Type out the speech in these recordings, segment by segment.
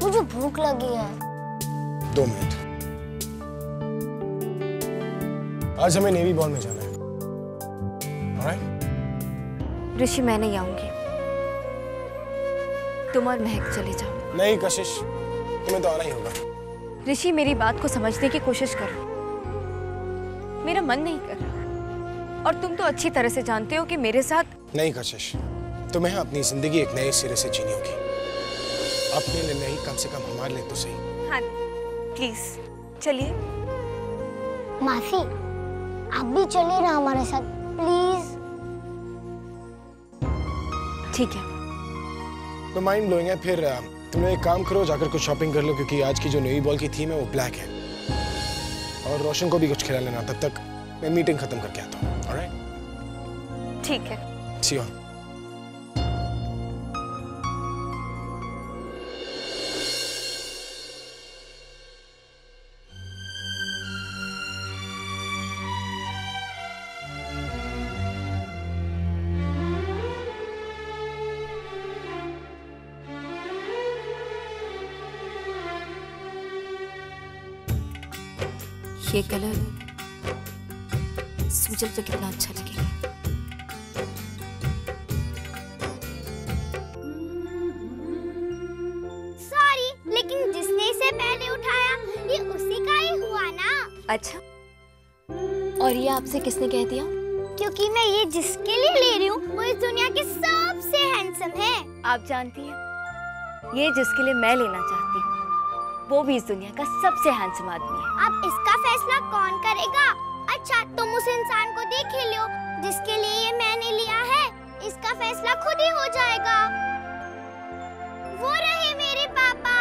मुझे भूख लगी है। 2 मिनट। आज हमें नेवी बॉल में जाना है। Alright? ऋषि मैं नहीं आऊंगी, तुम और महक चले जाओ। नहीं कशिश, तुम्हें तो आना ही होगा। ऋषि मेरी बात को समझने की कोशिश करो, मेरा मन नहीं कर रहा और तुम तो अच्छी तरह से जानते हो कि मेरे साथ। नहीं कशिश, तुम्हें अपनी जिंदगी एक नए सिरे से जीनी होगी। अपने लिए नहीं, कम से कम हमारे लिए तो सही। हाँ प्लीज चलिए। मासी आप भी चलिए ना हमारे साथ प्लीज। ठीक है। तो माइंड ब्लोइंग है। फिर तुम एक काम करो, जाकर कुछ शॉपिंग कर लो, क्योंकि आज की जो नेवी बॉल की थीम है वो ब्लैक है। और रोशन को भी कुछ खिला लेना, तब तक मैं मीटिंग खत्म करके आता हूँ। ऑलराइट? ठीक है। सी यू। ये कलर सूजल पे कितना अच्छा लगेगा। सॉरी, लेकिन जिसने इसे पहले उठाया ये उसी का ही हुआ ना। अच्छा, और ये आपसे किसने कह दिया? क्योंकि मैं ये जिसके लिए ले रही हूँ वो इस दुनिया के सबसे हैंडसम है। आप जानती हैं, ये जिसके लिए मैं लेना चाहती हूँ वो भी इस दुनिया का सबसे हैंडसम आदमी है। अब इसका फैसला कौन करेगा? अच्छा तुम उस इंसान को देख ही लो जिसके लिए ये मैंने लिया है। इसका फैसला खुद ही हो जाएगा। वो रहे मेरे पापा।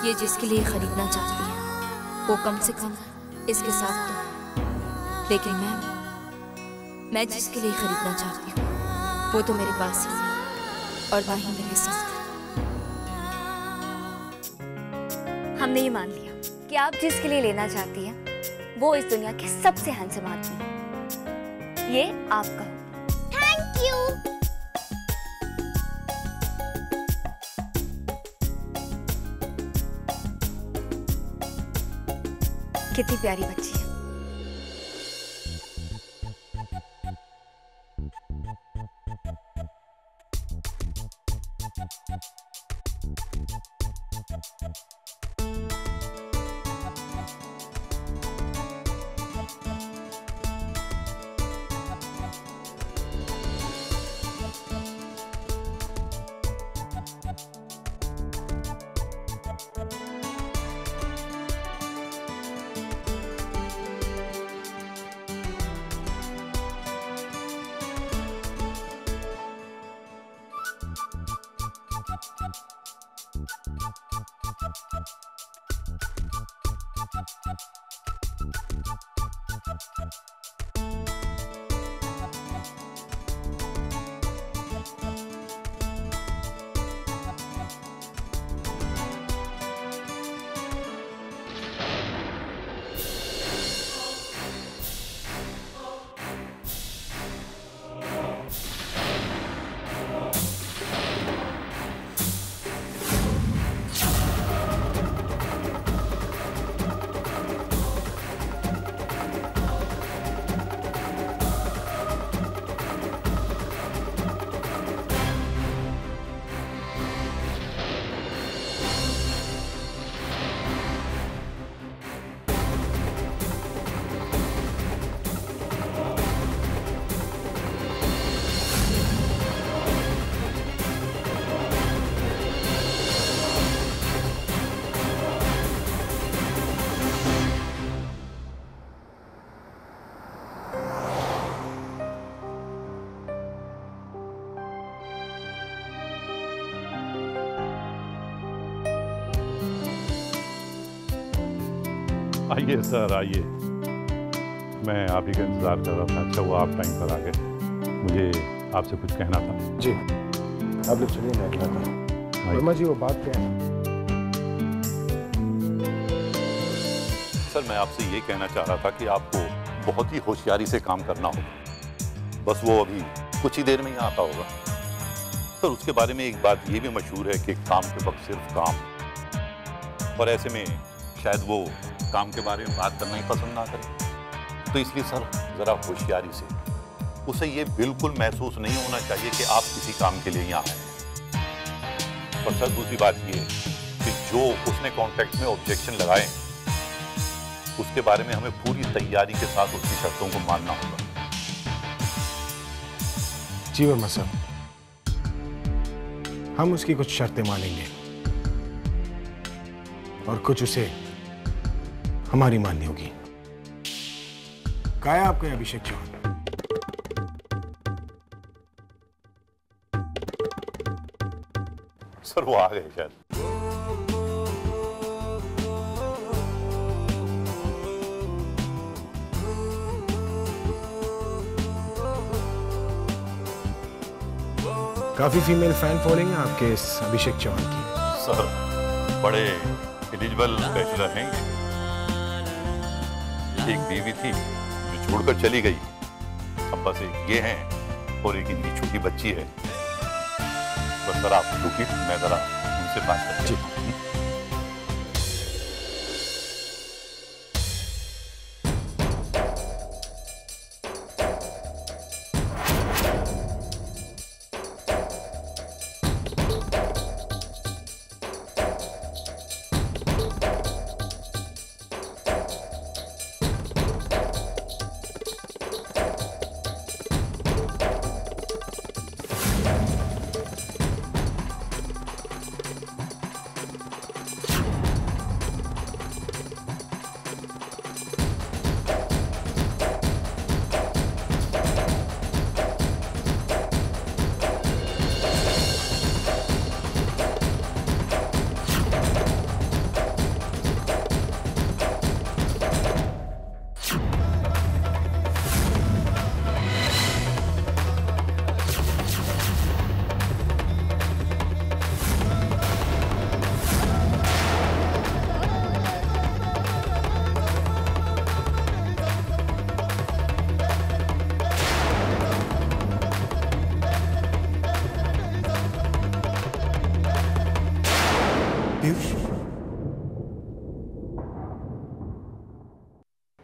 ये जिसके लिए खरीदना चाहती है वो कम से कम इसके साथ तो, लेकिन मैं जिसके लिए खरीदना चाहती हूँ वो तो मेरे पास ही है और ना ही मेरे साथ। हमने ये मान लिया कि आप जिसके लिए लेना चाहती हैं वो इस दुनिया के सबसे हैंडसम आदमी है। ये आपका। Thank you. कितनी प्यारी बच्ची है। आइए सर आइए, मैं आप ही का इंतज़ार कर रहा था। अच्छा हुआ आप टाइम पर आ गए, मुझे आपसे कुछ कहना था। जी आप लोग चलिए, मैं कहता हूँ। वर्मा जी वो बात क्या है? सर मैं आपसे ये कहना चाह रहा था कि आपको बहुत ही होशियारी से काम करना होगा। बस वो अभी कुछ ही देर में ही आता होगा। सर उसके बारे में एक बात ये भी मशहूर है कि काम के वक्त सिर्फ काम, और ऐसे में शायद वो काम के बारे में बात करना ही पसंद ना करे। तो इसलिए सर ज़रा होशियारी से, उसे ये बिल्कुल महसूस नहीं होना चाहिए कि आप किसी काम के लिए यहाँ आए हैं। और सर दूसरी बात ये कि जो उसने कॉन्ट्रैक्ट में ऑब्जेक्शन लगाए उसके बारे में हमें पूरी तैयारी के साथ उसकी शर्तों को मानना होगा। जी वर्मा साहब, हम उसकी कुछ शर्तें मानेंगे और कुछ उसे हमारी माननी होगी। कहा है आपका अभिषेक चौहान? सर वो आ गए शायद। काफी फीमेल फैन फॉलोइंग है आपके इस अभिषेक चौहान की। सर बड़े एलिजिबल बैचलर हैं ये। एक बीवी थी जो छोड़कर चली गई, अब बस एक ये हैं और एक इनकी छोटी बच्ची है। बस सर आप रुकिए, मैं जरा उनसे बात करती हूँ।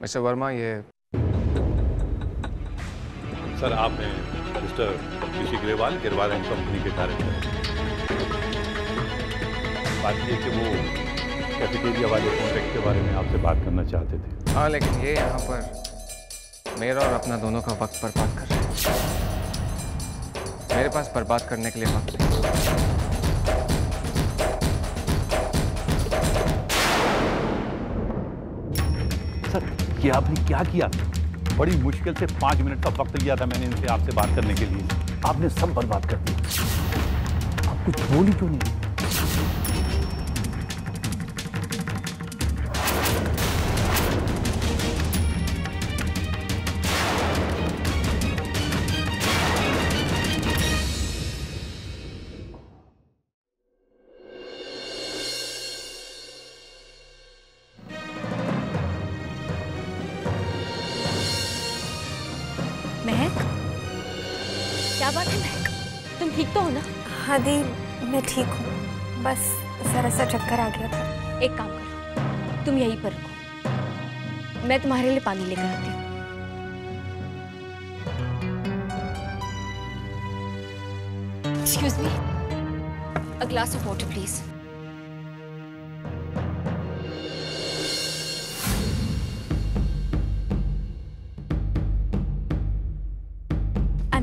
मिस्टर वर्मा, ये सर आप हैं mister Rishi Grewal, Grewal and company के डायरेक्टर। बात ये कि वो कैफेटेरिया वाले कॉन्ट्रैक्ट के बारे में आपसे बात करना चाहते थे। हाँ, लेकिन ये यहाँ पर मेरा और अपना दोनों का वक्त बर्बाद कर रहे हैं। मेरे पास बर्बाद करने के लिए वक्त नहीं। सर ये आपने क्या किया? बड़ी मुश्किल से 5 मिनट का वक्त लिया था मैंने इनसे आपसे बात करने के लिए, आपने सब बर्बाद कर दिया। आप कुछ बोल ही क्यों नहीं? महक, क्या बात है महक? तुम ठीक तो हो ना? हाँ दी, मैं ठीक हूँ, बस जरा सा चक्कर आ गया था। एक काम करो, तुम यहीं पर रुको, मैं तुम्हारे लिए पानी लेकर आती हूँ। Excuse me, a glass of water please.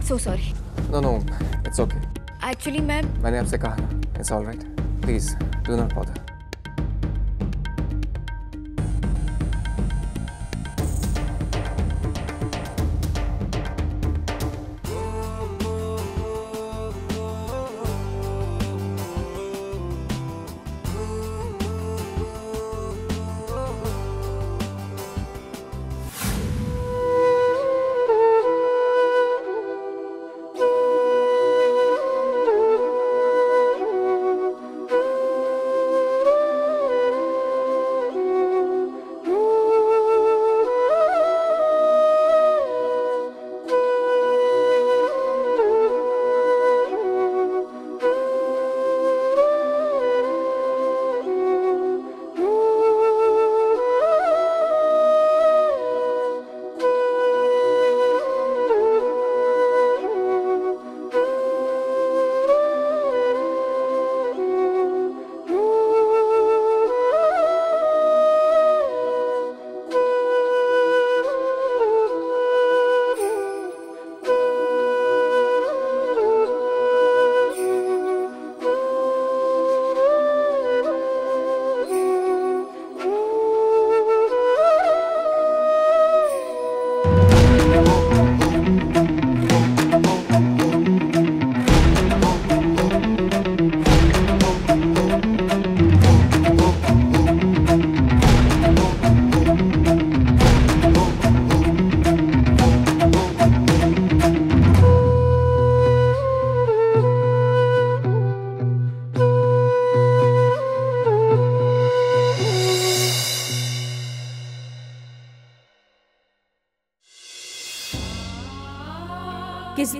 So sorry. No, it's okay. Actually, मैंने आपसे कहा ना, it's all right. Please, do not bother.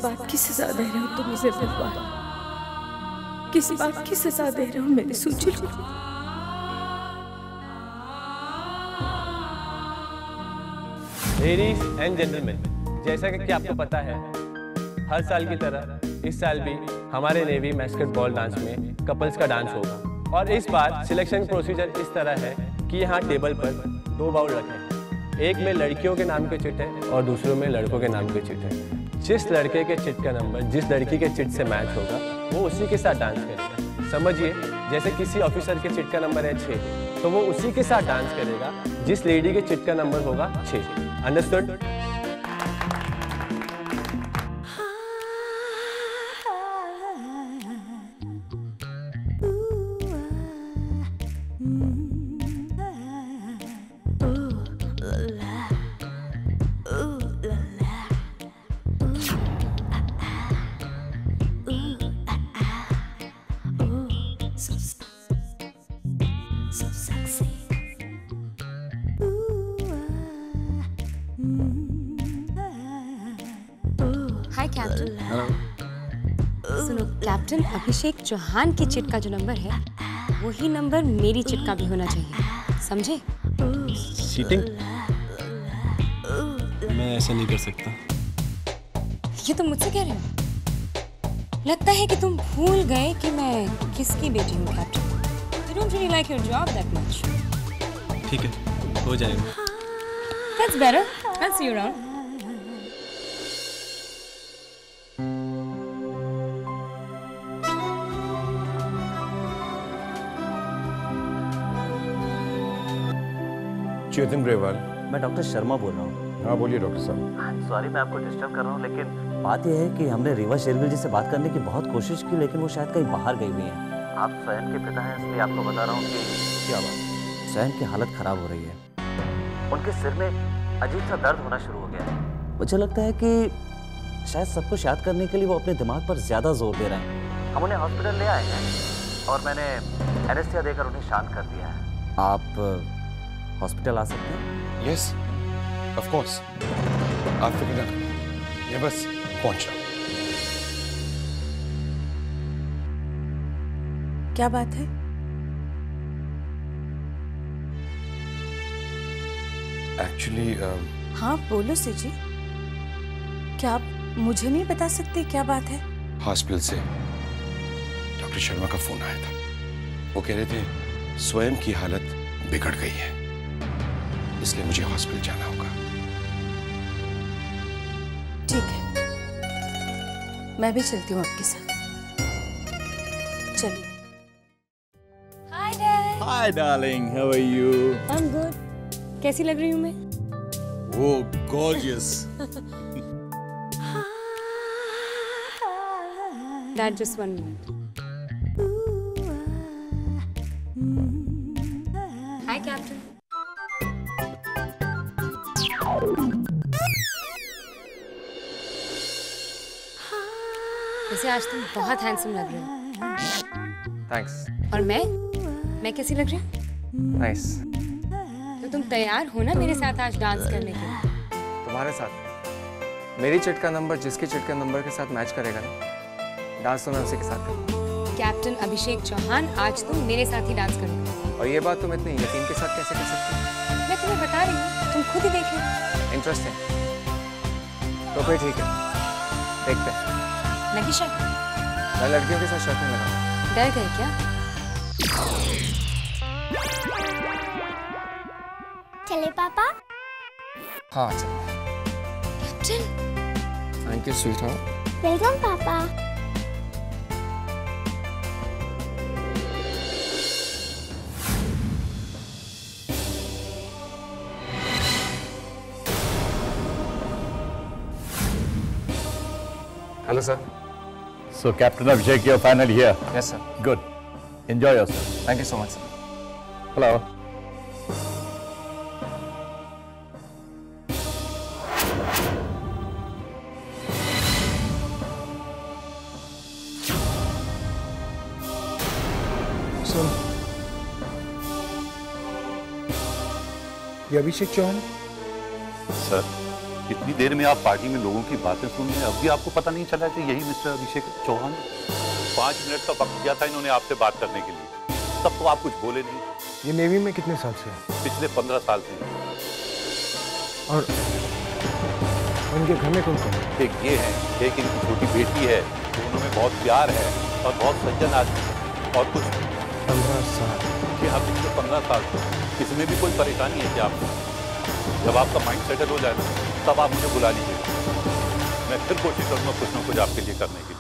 बात की सजा दे रहे हो तुम मुझे भगवान? किस बात की सजा दे रहे हो मेरे सुजील को? लेडीज एंड जेंटलमैन, जैसा कि आपको पता है, हर साल की तरह इस साल भी हमारे नेवी बास्केटबॉल डांस में कपल्स का डांस होगा। और इस बार सिलेक्शन प्रोसीजर इस तरह है कि यहाँ टेबल पर 2 बाउल रखे हैं। एक में लड़कियों के नाम के चिट है और दूसरों में लड़कों के नाम के चिट है। जिस लड़के के चिट का नंबर जिस लड़की के चिट से मैच होगा वो उसी के साथ डांस करेगा। समझिए, जैसे किसी ऑफिसर के चिट का नंबर है 6, तो वो उसी के साथ डांस करेगा जिस लेडी के चिट का नंबर होगा 6। अंडरस्टूड? हाय कैप्टन। सुनो कैप्टन, अभिषेक चौहान की चिट का जो नंबर है वही नंबर मेरी चिट का भी होना चाहिए, समझे? चीटिंग? मैं ऐसा नहीं कर सकता। ये तुम मुझसे कह रहे हो? लगता है कि तुम भूल गए कि मैं किसकी बेटी हूँ captain. You don't really like your job that much. ठीक है, हो जाएगा। That's better. I'll see you around. चेतन ग्रेवाल। मैं डॉक्टर शर्मा बोल रहा हूँ। हाँ बोलिए डॉक्टर साहब। सॉरी मैं आपको डिस्टर्ब कर रहा हूँ, लेकिन बात यह है कि हमने रीवा शेरगिल जी से बात करने की बहुत कोशिश की, लेकिन वो शायद कहीं बाहर गई हुई हैं। आप स्वयं के पिता हैं, इसलिए आपको बता रहा हूँ कि क्या बात, स्वयं की हालत खराब हो रही है। उनके सिर में अजीब सा दर्द होना शुरू हो गया है। मुझे लगता है कि शायद सब कुछ याद करने के लिए वो अपने दिमाग पर ज़्यादा जोर दे रहे हैं। हम उन्हें हॉस्पिटल ले आए हैं और मैंने एनेस्थीसिया देकर उन्हें शांत कर दिया है। आप हॉस्पिटल आ सकते हैं? यस ऑफ कोर्स, आप फिक्र ना करें, ये बस पहुंच रहा। क्या बात है? एक्चुअली हाँ बोलो सिजी। क्या आप मुझे नहीं बता सकते क्या बात है? हॉस्पिटल से डॉक्टर शर्मा का फोन आया था। वो कह रहे थे स्वयं की हालत बिगड़ गई है, इसलिए मुझे हॉस्पिटल जाना होगा। ठीक है, मैं भी चलती हूँ आपके साथ। चलिए। Hi Dad. Hi darling, how are you? I'm good. कैसी लग रही हूँ मैं? Oh, gorgeous. Dad, just 1 minute. Hi Captain. वैसे आज तुम बहुत हैंडसम लग रहे हो। थैंक्स। और मैं कैसी लग रही हूँ? नाइस। तो तुम तैयार हो ना मेरे साथ आज डांस करने के लिए? तुम्हारे साथ? मेरी चिट का नंबर जिसकी चिट के नंबर के साथ मैच करेगा ना, डांस तो मैं उसी के साथ करूँगा। कैप्टन अभिषेक चौहान, आज तुम मेरे साथ ही डांस करोगे। और ये बात तुम इतने यकीन के साथ कैसे कर सकती हो? मैं तुम्हें बता रही हूँ, तुम खुद ही देख लो। इंटरेस्टिंग। तो फिर ठीक है, देखते हैं। नहीं शक, मैं लड़कियों के साथ शर्त नहीं लगाऊंगा। डर गए क्या? चले पापा? हाँ चलो। Captain. Thank you sweetheart. Welcome पापा। Hello sir. So Captain Abhishek, you're finally here. Yes sir. Good. Enjoy yourself. Thank you so much sir. Hello. सुन, ये अभिषेक चौहान? सर, इतनी देर में आप पार्टी में लोगों की बातें सुन रहे हैं, अब भी आपको पता नहीं चला कि यही मिस्टर अभिषेक चौहान? 5 मिनट का वक्त दिया था इन्होंने आपसे बात करने के लिए, तब तो आप कुछ बोले नहीं। ये नेवी में कितने साल से है? पिछले 15 साल से। और उनके घर में कौन कौन है? एक ये है, एक इनकी छोटी बेटी है, दोनों में बहुत प्यार है और बहुत सज्जन आदमी है। और कुछ 15 साल कि आप पिछले 15 साल से इसमें भी कोई परेशानी है क्या आपको? जब आपका माइंड सेटल हो जाए तब आप मुझे बुला लीजिए, मैं फिर कोशिश करूँगा कुछ ना कुछ आपके लिए करने के लिए।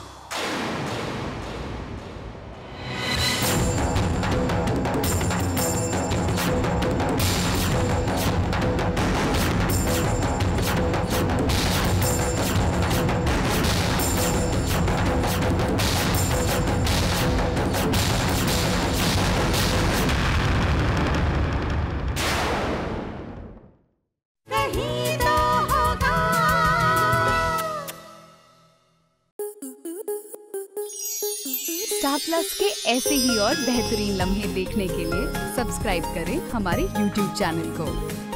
स्टार प्लस के ऐसे ही और बेहतरीन लम्हे देखने के लिए सब्सक्राइब करें हमारे YouTube चैनल को।